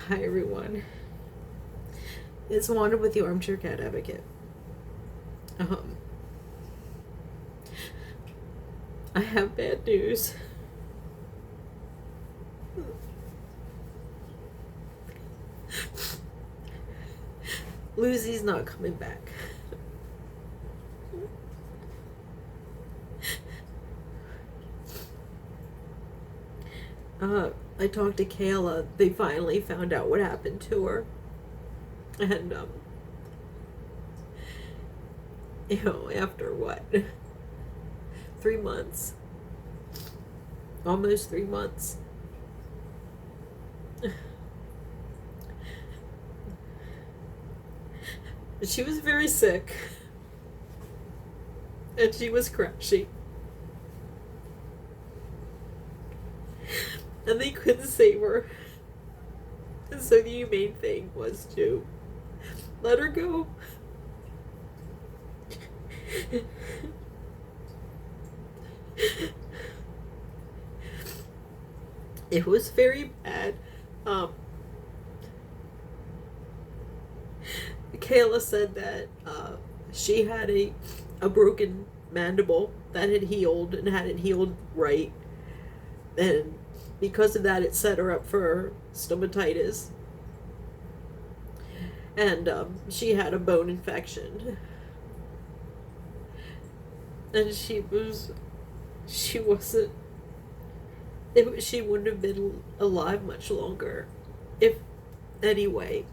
Hi everyone. It's Wanda with the Armchair Cat Advocate. I have bad news. Lucy's not coming back. I talked to Kayla. They finally found out what happened to her. And, after what? 3 months? Almost 3 months. She was very sick. And she was crashy. And they couldn't save her. And so the humane thing was to let her go. It was very bad. Kayla said that she had a broken mandible that had healed and hadn't healed right. And because of that, it set her up for stomatitis. And she had a bone infection. And she wouldn't have been alive much longer. If, anyway.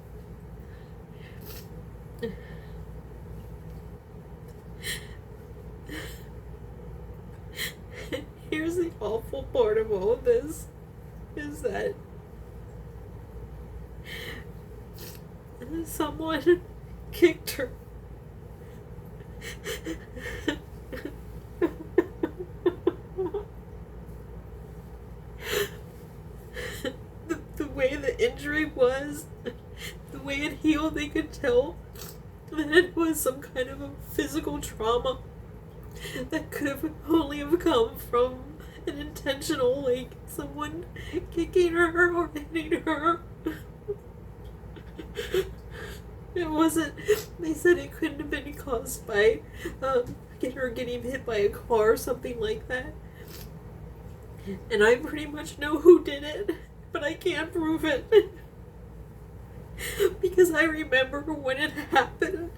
Here's the awful part of all of this, is that someone kicked her. The way the injury was, the way it healed, they could tell that it was some kind of a physical trauma that could have only have come from an intentional, like, someone kicking her or hitting her. It wasn't, they said it couldn't have been caused by her getting hit by a car or something like that. And I pretty much know who did it, but I can't prove it. Because I remember when it happened.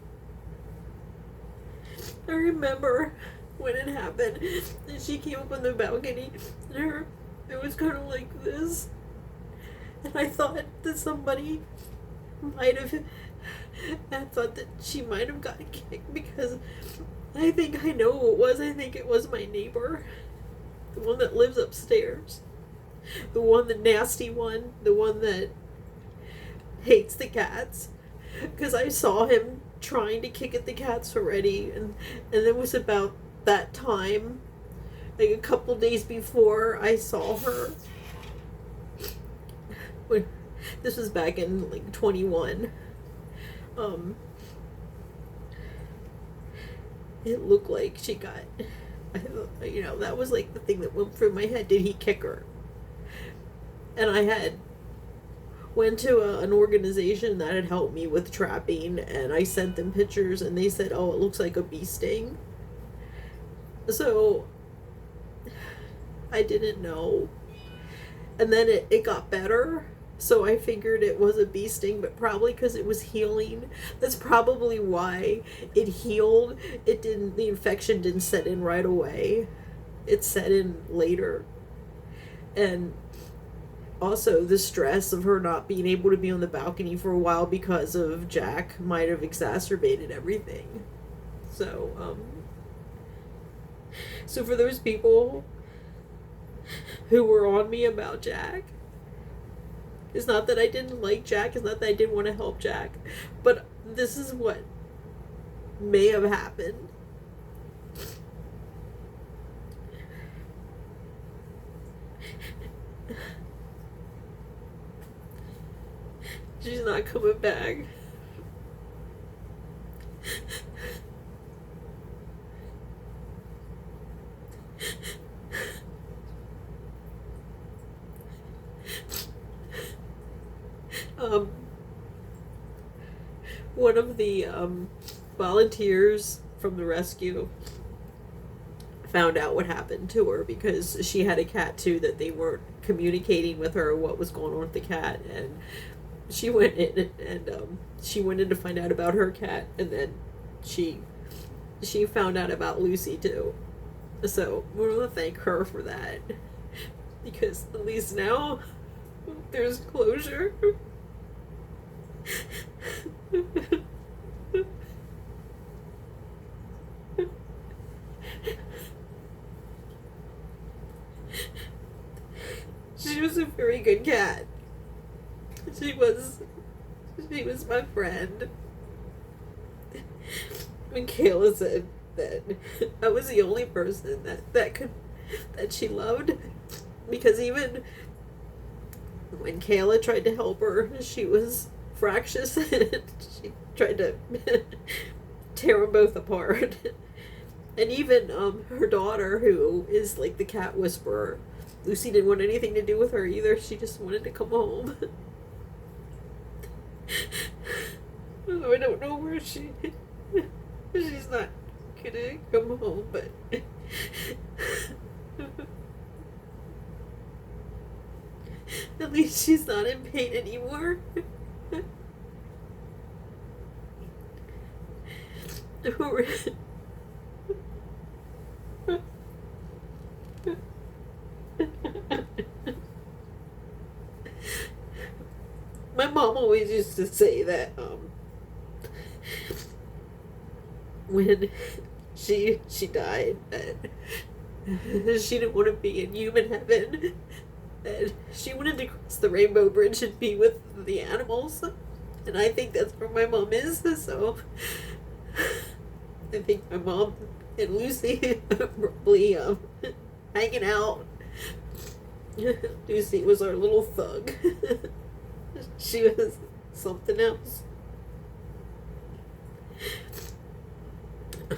I remember when it happened, and she came up on the balcony, and it was kind of like this, and I thought that somebody might have, I thought that she might have gotten kicked, because I think I know who it was. I think it was my neighbor, the one that lives upstairs, the nasty one, the one that hates the cats, because I saw him trying to kick at the cats already, and it was about that time, like a couple days before I saw her. This was back in like 21. It looked like she got, that was like the thing that went through my head. Did he kick her? And I had went to an organization that had helped me with trapping, and I sent them pictures, and they said, oh, it looks like a bee sting. So I didn't know. And then it got better, so I figured it was a bee sting, but probably because it was healing. That's probably why it healed. The infection didn't set in right away. It set in later. And also, the stress of her not being able to be on the balcony for a while because of Jack might have exacerbated everything. So for those people who were on me about Jack, it's not that I didn't like Jack, it's not that I didn't want to help Jack, but this is what may have happened. She's not coming back. um, one of the volunteers from the rescue found out what happened to her because she had a cat too that they weren't communicating with her what was going on with the cat, and she went in and she went in to find out about her cat, and then she found out about Lucy too. So we want to thank her for that, because at least now there's closure. She was a very good cat. She was my friend. When Kayla said that I was the only person that she loved, because even when Kayla tried to help her, she was fractious and she tried to tear them both apart. And even her daughter, who is like the cat whisperer, Lucy didn't want anything to do with her either. She just wanted to come home. I don't know where she's not gonna come home, but at least she's not in pain anymore. My mom always used to say that when she died, that she didn't want to be in human heaven, that she wanted to cross the rainbow bridge and be with the animals. And I think that's where my mom is. So I think my mom and Lucy probably hanging out. Lucy was our little thug. She was something else. I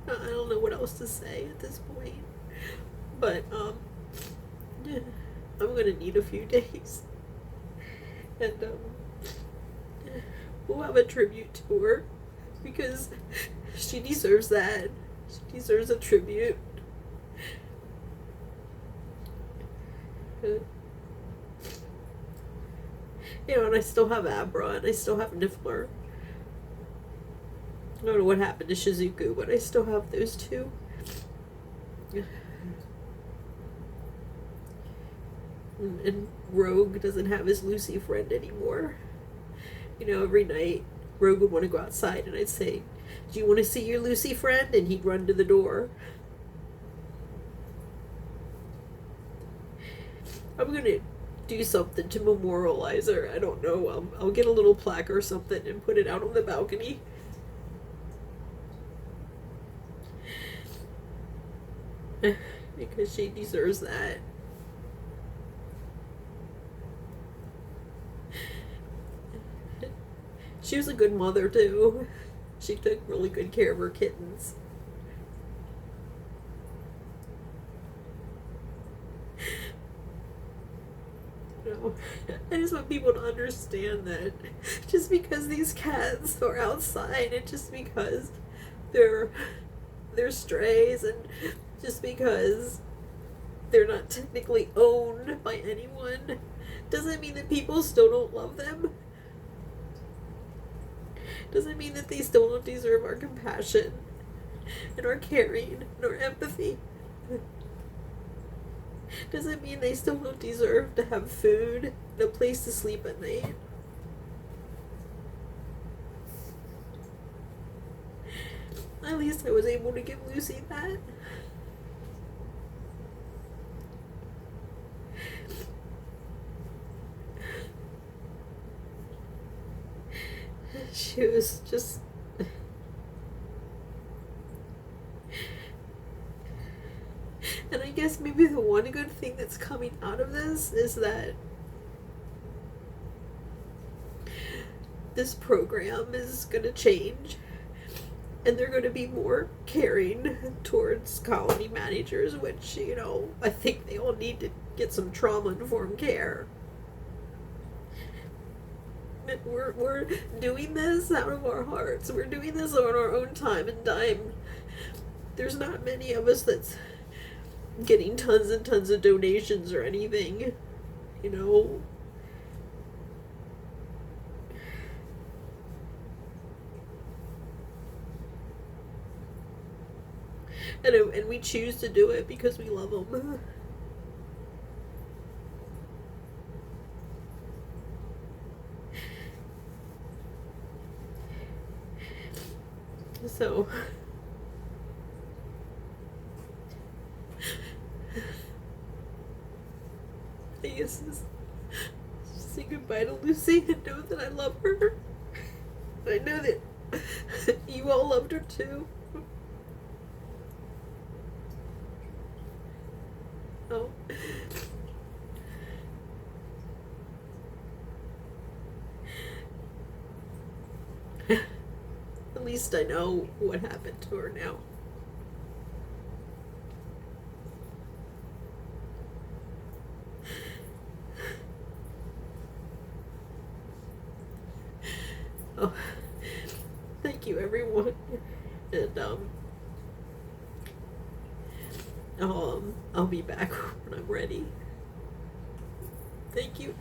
don't know what else to say at this point, but I'm gonna need a few days, and we'll have a tribute to her, because she deserves that. She deserves a tribute. You know, and I still have Abra, and I still have Niffler. I don't know what happened to Shizuku, but I still have those two. And Rogue doesn't have his Lucy friend anymore. You know, every night Rogue would want to go outside, and I'd say, "Do you want to see your Lucy friend?" And he'd run to the door. I'm gonna do something to memorialize her. I don't know. I'll get a little plaque or something and put it out on the balcony. Because she deserves that. She was a good mother too. She took really good care of her kittens. You know, I just want people to understand that just because these cats are outside, and just because they're strays, and just because they're not technically owned by anyone, doesn't mean that people still don't love them. Doesn't mean that they still don't deserve our compassion and our caring and our empathy. Doesn't mean they still don't deserve to have food and a place to sleep at night. At least I was able to give Lucy that. She was just... And I guess maybe the one good thing that's coming out of this is that this program is gonna change. And they're going to be more caring towards colony managers, which, you know, I think they all need to get some trauma-informed care. And we're doing this out of our hearts. We're doing this on our own time and dime. There's not many of us that's getting tons and tons of donations or anything, you know. And we choose to do it because we love them. So, I guess just say goodbye to Lucy and know that I love her. I know that you all loved her too. Oh. At least I know what happened to her now. Oh, thank you, everyone. And I'll be back when I'm ready. Thank you.